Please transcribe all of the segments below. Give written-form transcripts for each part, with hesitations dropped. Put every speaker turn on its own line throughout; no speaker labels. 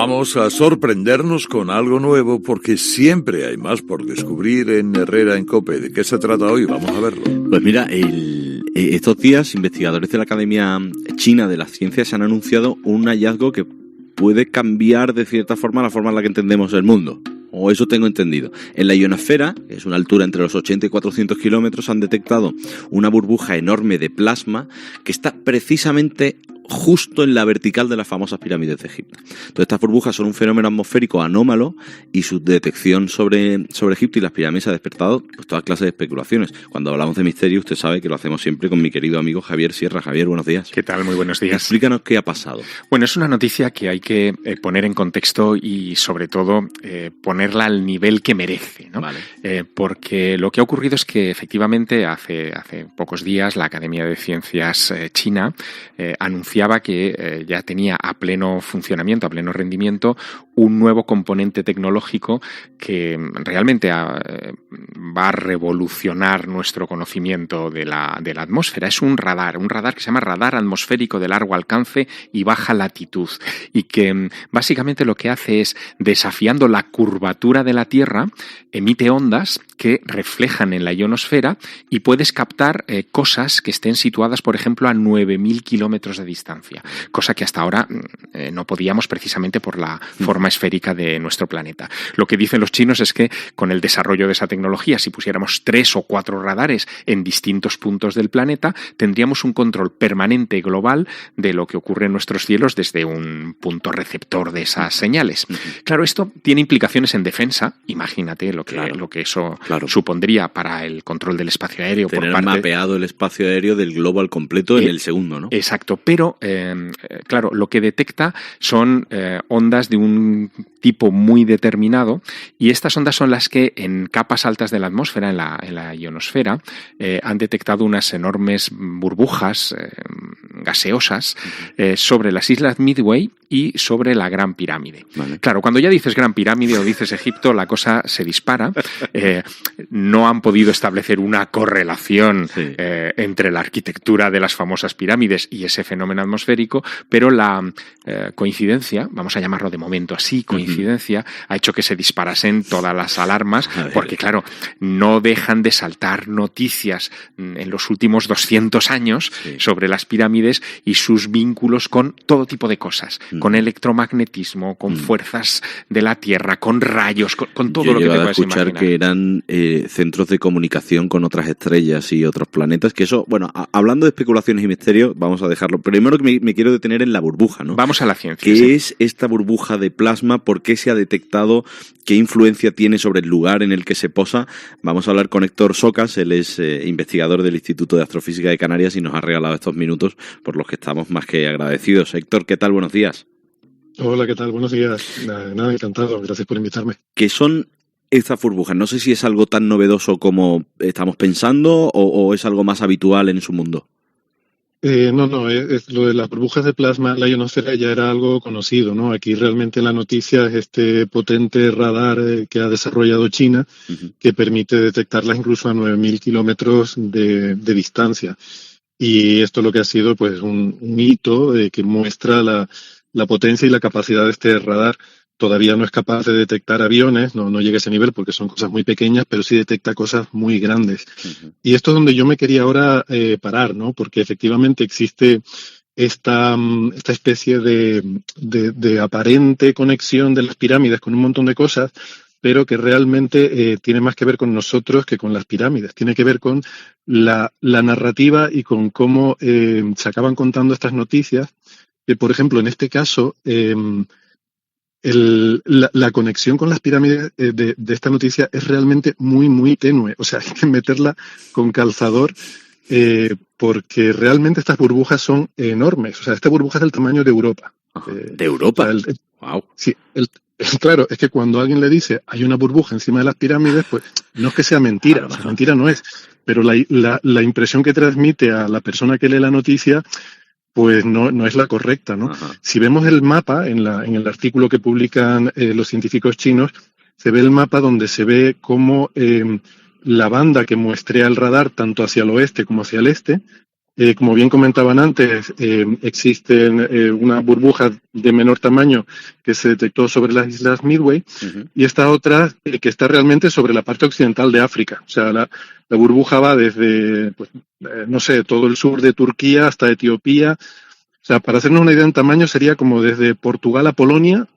Vamos a sorprendernos con algo nuevo porque siempre hay más por descubrir en Herrera en COPE. ¿De qué se trata hoy? Vamos a verlo.
Pues mira, estos días investigadores de la Academia China de las Ciencias han anunciado un hallazgo que puede cambiar de cierta forma la forma en la que entendemos el mundo. O eso tengo entendido. En la ionosfera, que es una altura entre los 80 y 400 kilómetros, han detectado una burbuja enorme de plasma que está precisamente justo en la vertical de las famosas pirámides de Egipto. Entonces, estas burbujas son un fenómeno atmosférico anómalo y su detección sobre Egipto y las pirámides ha despertado pues toda clase de especulaciones. Cuando hablamos de misterio, usted sabe que lo hacemos siempre con mi querido amigo Javier Sierra. Javier, buenos días.
¿Qué tal? Muy buenos días.
Explícanos qué ha pasado.
Bueno, es una noticia que hay que poner en contexto y, sobre todo, ponerla al nivel que merece, ¿no?
Vale.
Porque lo que ha ocurrido es que, efectivamente, hace pocos días la Academia de Ciencias China anunciaba que ya tenía a pleno funcionamiento, a pleno rendimiento, un nuevo componente tecnológico que realmente va a revolucionar nuestro conocimiento de la atmósfera. Es un radar que se llama radar atmosférico de largo alcance y baja latitud, y que básicamente lo que hace es, desafiando la curvatura de la Tierra, emite ondas que reflejan en la ionosfera y puedes captar cosas que estén situadas, por ejemplo, a 9.000 kilómetros de distancia, cosa que hasta ahora no podíamos, precisamente por la forma esférica de nuestro planeta. Lo que dicen los chinos es que con el desarrollo de esa tecnología, si pusiéramos 3 o 4 radares en distintos puntos del planeta, tendríamos un control permanente global de lo que ocurre en nuestros cielos desde un punto receptor de esas señales. Claro, esto tiene implicaciones en defensa. Imagínate lo que eso supondría para el control del espacio aéreo.
Tener mapeado el espacio aéreo del globo al completo en el segundo, ¿no?
Exacto, pero claro, lo que detecta son ondas de un tipo muy determinado, y estas ondas son las que en capas altas de la atmósfera, en la ionosfera, han detectado unas enormes burbujas gaseosas sobre las islas Midway y sobre la Gran Pirámide. Vale. Claro, cuando ya dices Gran Pirámide o dices Egipto, la cosa se dispara. No han podido establecer una correlación entre la arquitectura de las famosas pirámides y ese fenómeno atmosférico, pero la coincidencia, vamos a llamarlo de momento así, coincidencia, ha hecho que se disparasen todas las alarmas, porque claro, no dejan de saltar noticias en los últimos 200 años sobre las pirámides y sus vínculos con todo tipo de cosas, con electromagnetismo, con fuerzas de la Tierra, con rayos, con todo lo que te puedas imaginar.
Que eran centros de comunicación con otras estrellas y otros planetas, que eso, bueno, hablando de especulaciones y misterios, vamos a dejarlo. Primero que me quiero detener en la burbuja, ¿no?
Vamos a la ciencia.
¿Qué es esta burbuja de plasma? ¿Por qué se ha detectado? ¿Qué influencia tiene sobre el lugar en el que se posa? Vamos a hablar con Héctor Socas, él es investigador del Instituto de Astrofísica de Canarias y nos ha regalado estos minutos por los que estamos más que agradecidos. Héctor, ¿qué tal? Buenos días.
Hola, ¿qué tal? Buenos días. Nada, encantado. Gracias por invitarme.
¿Qué son estas burbujas? No sé si es algo tan novedoso como estamos pensando o es algo más habitual en su mundo.
No, es lo de las burbujas de plasma, la ionosfera ya era algo conocido, ¿no? Aquí realmente la noticia es este potente radar que ha desarrollado China, que permite detectarlas incluso a 9.000 kilómetros de distancia. Y esto lo que ha sido, pues, un hito que muestra la potencia y la capacidad de este radar. Todavía no es capaz de detectar aviones, no llega a ese nivel porque son cosas muy pequeñas, pero sí detecta cosas muy grandes. Y esto es donde yo me quería ahora parar, ¿no? Porque efectivamente existe esta especie de aparente conexión de las pirámides con un montón de cosas, pero que realmente tiene más que ver con nosotros que con las pirámides. Tiene que ver con la narrativa y con cómo se acaban contando estas noticias, que, por ejemplo, en este caso, la conexión con las pirámides de esta noticia es realmente muy, muy tenue. O sea, hay que meterla con calzador porque realmente estas burbujas son enormes. O sea, esta burbuja es del tamaño de Europa.
¿De Europa?
Wow. Sí, claro, es que cuando alguien le dice hay una burbuja encima de las pirámides, pues no es que sea mentira, o sea, mentira no es. Pero la impresión que transmite a la persona que lee la noticia pues no es la correcta, ¿no? Ajá. Si vemos el mapa en el artículo que publican los científicos chinos, se ve el mapa donde se ve cómo la banda que muestrea el radar tanto hacia el oeste como hacia el este Como bien comentaban antes, existen una burbuja de menor tamaño que se detectó sobre las islas Midway, y esta otra que está realmente sobre la parte occidental de África. O sea, la burbuja va desde, pues, no sé, todo el sur de Turquía hasta Etiopía. O sea, para hacernos una idea en tamaño, sería como desde Portugal a Polonia,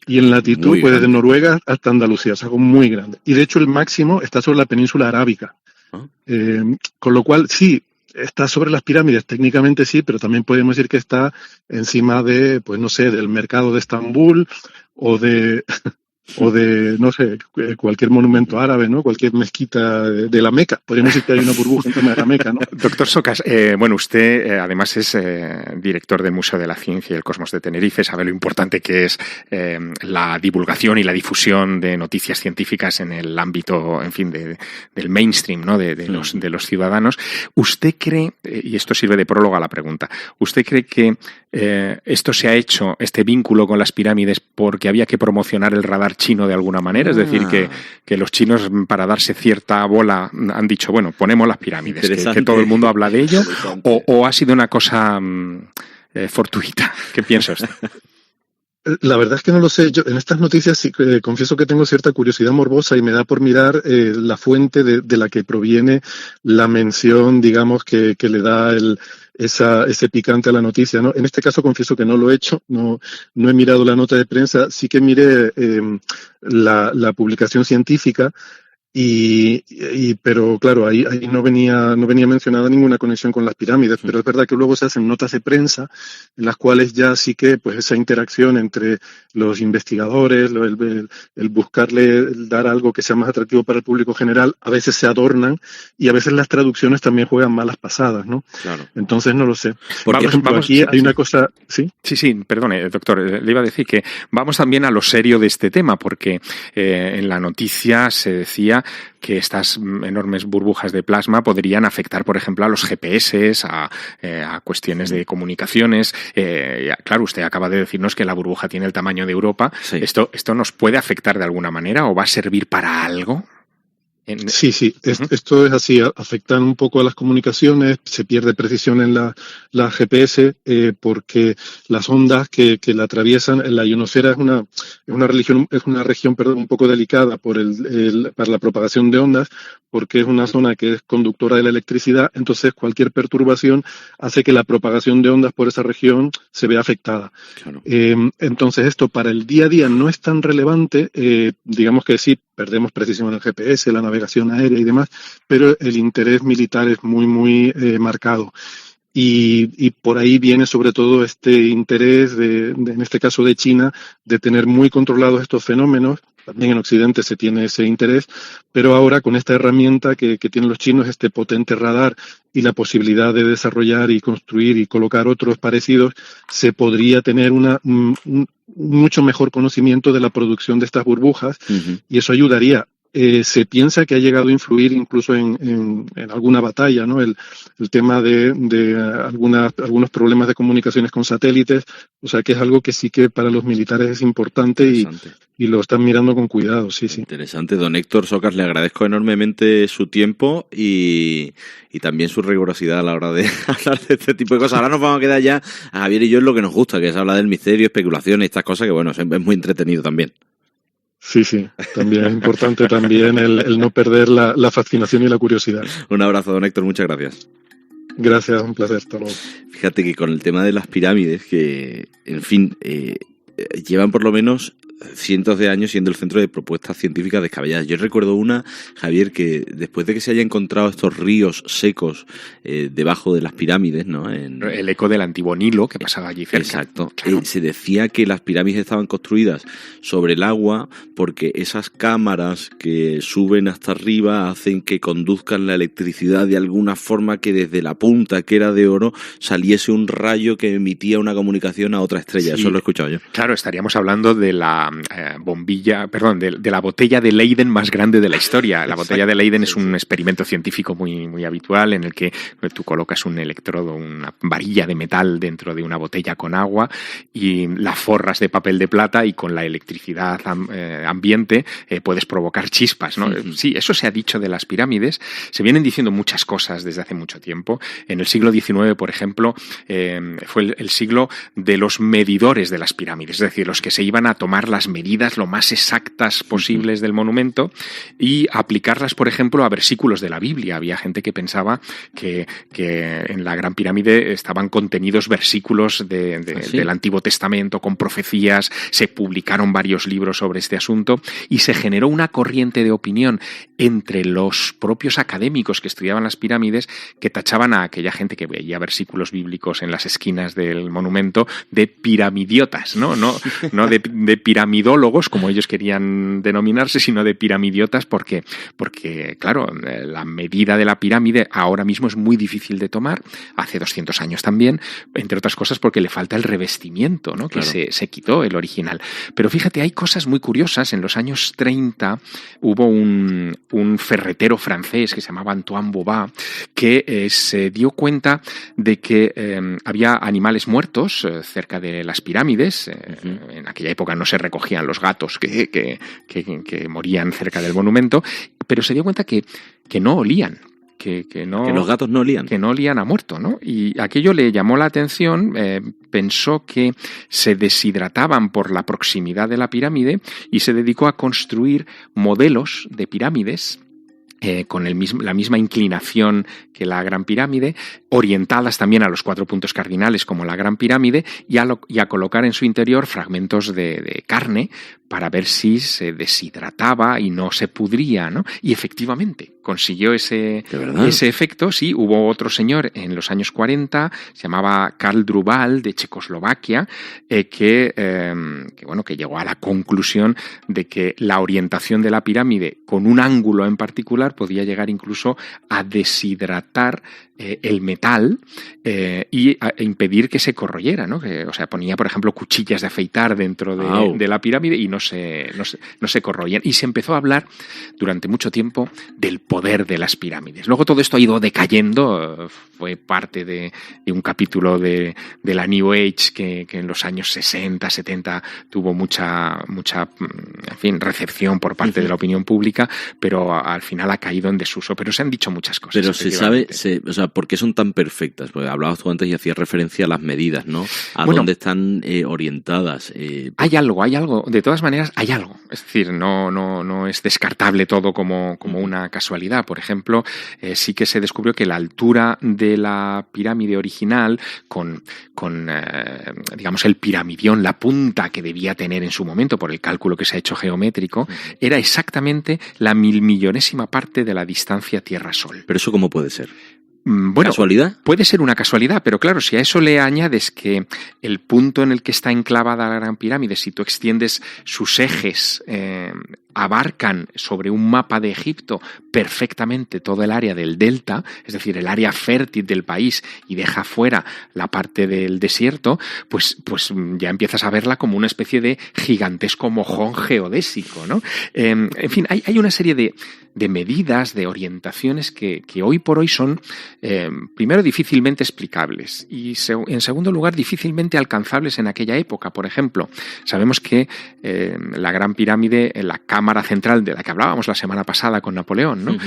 y en latitud, pues desde Noruega hasta Andalucía. Es algo muy grande. Y de hecho el máximo está sobre la península arábica. Con lo cual, sí, está sobre las pirámides, técnicamente sí, pero también podemos decir que está encima de, pues no sé, del mercado de Estambul o de no sé, cualquier monumento árabe, ¿no? Cualquier mezquita de la Meca. Podríamos decir que hay una burbuja encima de la Meca, ¿no?
Doctor Socas, bueno, usted además es director del Museo de la Ciencia y el Cosmos de Tenerife, sabe lo importante que es la divulgación y la difusión de noticias científicas en el ámbito, en fin, del mainstream, ¿no? De los ciudadanos. ¿Usted cree, y esto sirve de prólogo a la pregunta, ¿usted cree que esto se ha hecho, este vínculo con las pirámides, porque había que promocionar el radar chino de alguna manera? Es decir, que los chinos, para darse cierta bola, han dicho, bueno, ponemos las pirámides, que todo el mundo habla de ello, o ha sido una cosa fortuita. ¿Qué piensa usted?
La verdad es que no lo sé. Yo en estas noticias sí, confieso que tengo cierta curiosidad morbosa y me da por mirar la fuente de la que proviene la mención, digamos, que le da ese picante a la noticia, ¿no? En este caso confieso que no lo he hecho, no he mirado la nota de prensa, sí que miré la publicación científica. Pero claro, ahí no venía mencionada ninguna conexión con las pirámides, pero es verdad que luego se hacen notas de prensa en las cuales ya sí que pues esa interacción entre los investigadores, el buscarle dar algo que sea más atractivo para el público general, a veces se adornan y a veces las traducciones también juegan malas pasadas, ¿no? Claro. Entonces no lo sé. Por ejemplo, aquí hay una cosa... ¿Sí?
Sí, perdone, doctor, le iba a decir que vamos también a lo serio de este tema, porque en la noticia se decía que estas enormes burbujas de plasma podrían afectar, por ejemplo, a los GPS, a cuestiones de comunicaciones. Claro, usted acaba de decirnos que la burbuja tiene el tamaño de Europa. Sí. ¿Esto nos puede afectar de alguna manera o va a servir para algo?
Sí, esto es así, afectan un poco a las comunicaciones, se pierde precisión en la GPS porque las ondas que la atraviesan, la ionosfera es una región un poco delicada para la propagación de ondas, porque es una zona que es conductora de la electricidad, entonces cualquier perturbación hace que la propagación de ondas por esa región se vea afectada. Claro. Entonces esto para el día a día no es tan relevante, digamos que sí, perdemos precisión en el GPS, la navegación aérea y demás, pero el interés militar es muy, muy marcado. Y por ahí viene sobre todo este interés, en este caso de China, de tener muy controlados estos fenómenos. También en Occidente se tiene ese interés, pero ahora con esta herramienta que tienen los chinos, este potente radar y la posibilidad de desarrollar y construir y colocar otros parecidos, se podría tener un mucho mejor conocimiento de la producción de estas burbujas, y eso ayudaría. Se piensa que ha llegado a influir incluso en alguna batalla, ¿no? El tema de algunos problemas de comunicaciones con satélites, o sea que es algo que sí que para los militares es importante y lo están mirando con cuidado, sí.
Interesante. Don Héctor Socas, le agradezco enormemente su tiempo y también su rigurosidad a la hora de hablar de este tipo de cosas. Ahora nos vamos a quedar ya a Javier y yo en lo que nos gusta, que es hablar del misterio, especulaciones y estas cosas, que bueno, es muy entretenido también.
Sí, también es importante también el no perder la fascinación y la curiosidad.
Un abrazo, don Héctor, muchas gracias.
Gracias, un placer, hasta luego.
Fíjate que con el tema de las pirámides, que, en fin, llevan por lo menos cientos de años siendo el centro de propuestas científicas descabelladas. Yo recuerdo una, Javier, que después de que se hayan encontrado estos ríos secos debajo de las pirámides, ¿no?
El eco del antiguo Nilo que pasaba allí cerca.
Exacto. Claro. Se decía que las pirámides estaban construidas sobre el agua porque esas cámaras que suben hasta arriba hacen que conduzcan la electricidad de alguna forma, que desde la punta, que era de oro, saliese un rayo que emitía una comunicación a otra estrella. Sí. Eso lo he escuchado yo.
Claro, estaríamos hablando de la la de la botella de Leyden más grande de la historia. La botella de Leyden es un experimento científico muy, muy habitual en el que tú colocas un electrodo, una varilla de metal dentro de una botella con agua y la forras de papel de plata y con la electricidad ambiente puedes provocar chispas, ¿no? Sí, eso se ha dicho de las pirámides. Se vienen diciendo muchas cosas desde hace mucho tiempo. En el siglo XIX, por ejemplo, fue el siglo de los medidores de las pirámides, es decir, los que se iban a tomar las medidas lo más exactas posibles del monumento y aplicarlas, por ejemplo, a versículos de la Biblia. Había gente que pensaba que en la Gran Pirámide estaban contenidos versículos del Antiguo Testamento con profecías. Se publicaron varios libros sobre este asunto y se generó una corriente de opinión entre los propios académicos que estudiaban las pirámides que tachaban a aquella gente que veía versículos bíblicos en las esquinas del monumento de piramidiotas, no de piramidólogos, como ellos querían denominarse, sino de piramidiotas porque, claro, la medida de la pirámide ahora mismo es muy difícil de tomar, hace 200 años también, entre otras cosas porque le falta el revestimiento, ¿no? Que claro, se quitó el original. Pero fíjate, hay cosas muy curiosas. En los años 30 hubo un ferretero francés que se llamaba Antoine Boba que se dio cuenta de que había animales muertos cerca de las pirámides. En aquella época no se recogían los gatos que morían cerca del monumento, pero se dio cuenta que no olían. Que
los gatos no olían.
Que no olían a muerto, ¿no? Y aquello le llamó la atención, pensó que se deshidrataban por la proximidad de la pirámide y se dedicó a construir modelos de pirámides con la misma inclinación que la Gran Pirámide, orientadas también a los 4 puntos cardinales como la Gran Pirámide y a colocar en su interior fragmentos de carne para ver si se deshidrataba y no se pudría, ¿no? Y efectivamente consiguió ese efecto. Sí, hubo otro señor en los años 40, se llamaba Karl Drubal, de Checoslovaquia, que llegó a la conclusión de que la orientación de la pirámide con un ángulo en particular podía llegar incluso a deshidratar el metal y a impedir que se corroyera, ¿no? Ponía, por ejemplo, cuchillas de afeitar dentro de la pirámide y no se corroían. Y se empezó a hablar durante mucho tiempo del poder de las pirámides. Luego todo esto ha ido decayendo, fue parte de un capítulo de la New Age que en los años 60, 70 tuvo mucha recepción por parte de la opinión pública, pero al final ha caído en desuso. Pero se han dicho muchas cosas.
Pero se sabe, ¿por qué son tan perfectas? Porque hablabas tú antes y hacías referencia a las medidas, ¿no? Dónde están orientadas.
Hay algo. De todas maneras, hay algo. Es decir, no es descartable todo como una casualidad. Por ejemplo, sí que se descubrió que la altura de la pirámide original con digamos, el piramidión, la punta que debía tener en su momento por el cálculo que se ha hecho geométrico, era exactamente la 1.000.000ésima parte de la distancia Tierra-Sol.
¿Pero eso cómo puede ser?
Bueno,
¿casualidad?
Puede ser una casualidad, pero claro, si a eso le añades que el punto en el que está enclavada la Gran Pirámide, si tú extiendes sus ejes, abarcan sobre un mapa de Egipto perfectamente todo el área del delta, es decir, el área fértil del país, y deja fuera la parte del desierto, pues ya empiezas a verla como una especie de gigantesco mojón geodésico, ¿no? En fin, hay una serie de medidas, de orientaciones que hoy por hoy son, primero, difícilmente explicables y, en segundo lugar, difícilmente alcanzables en aquella época. Por ejemplo, sabemos que la Gran Pirámide, la cámara central de la que hablábamos la semana pasada con Napoleón, ¿no?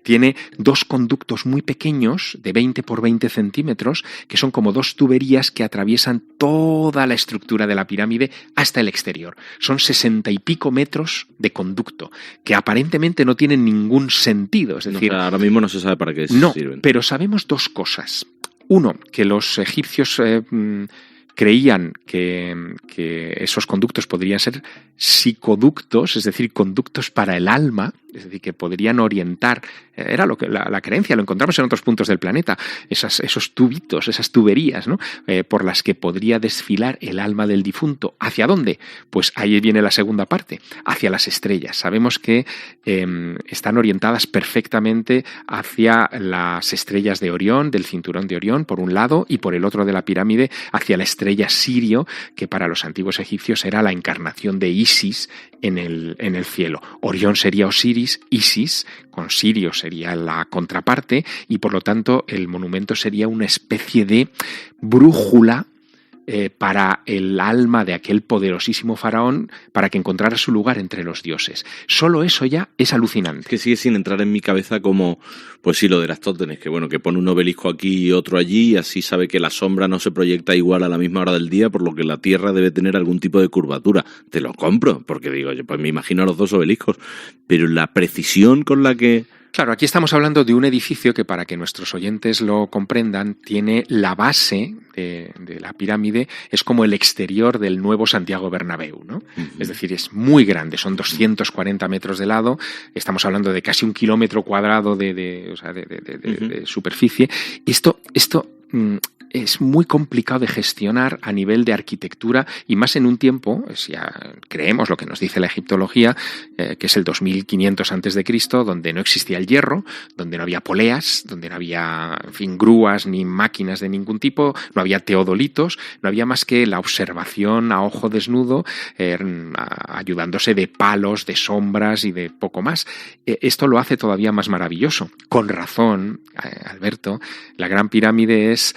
Tiene 2 conductos muy pequeños, de 20 por 20 centímetros, que son como 2 tuberías que atraviesan toda la estructura de la pirámide hasta el exterior. Son 60 y pico metros de conducto, que aparentemente no tienen ningún sentido. Es decir,
ahora mismo no se sabe para qué sirven.
Pero sabemos 2 cosas. Uno, que los egipcios creían que esos conductos podrían ser psicoductos, es decir, conductos para el alma, es decir, que podrían orientar, era lo que la creencia, lo encontramos en otros puntos del planeta, esos tubitos, esas tuberías, ¿no? Por las que podría desfilar el alma del difunto. ¿Hacia dónde? Pues ahí viene la segunda parte, hacia las estrellas. Sabemos que están orientadas perfectamente hacia las estrellas de Orión, del cinturón de Orión, por un lado, y por el otro de la pirámide, hacia la estrella Sirio, que para los antiguos egipcios era la encarnación de Isis en el cielo. Orión sería Osiris, Isis, con Sirio sería la contraparte, y por lo tanto el monumento sería una especie de brújula para el alma de aquel poderosísimo faraón, para que encontrara su lugar entre los dioses. Solo eso ya es alucinante.
Que sigue sin entrar en mi cabeza como, pues sí, lo de Aristóteles, que bueno, que pone un obelisco aquí y otro allí, y así sabe que la sombra no se proyecta igual a la misma hora del día, por lo que la Tierra debe tener algún tipo de curvatura. Te lo compro, porque digo, yo pues me imagino a los dos obeliscos, pero la precisión con la que...
Claro, aquí estamos hablando de un edificio que, para que nuestros oyentes lo comprendan, tiene la base de la pirámide, es como el exterior del nuevo Santiago Bernabéu, ¿no? Uh-huh. Es decir, es muy grande, son 240 metros de lado, estamos hablando de casi 1 kilómetro cuadrado de superficie. Esto es muy complicado de gestionar a nivel de arquitectura, y más en un tiempo, si creemos lo que nos dice la egiptología, que es el 2500 a.C., donde no existía el hierro, donde no había poleas, donde no había, en fin, grúas ni máquinas de ningún tipo, no había teodolitos, no había más que la observación a ojo desnudo, ayudándose de palos, de sombras y de poco más. Esto lo hace todavía más maravilloso. Con razón, Alberto, la Gran Pirámide es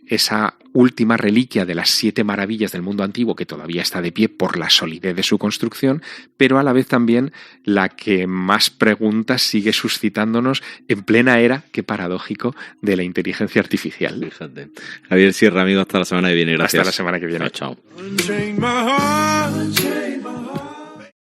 esa última reliquia de las 7 maravillas del mundo antiguo, que todavía está de pie por la solidez de su construcción, pero a la vez también la que más preguntas sigue suscitándonos en plena era, qué paradójico, de la inteligencia artificial.
Fíjate. Javier Sierra, amigo, hasta la semana que viene. Gracias.
Hasta la semana que viene.
Chao.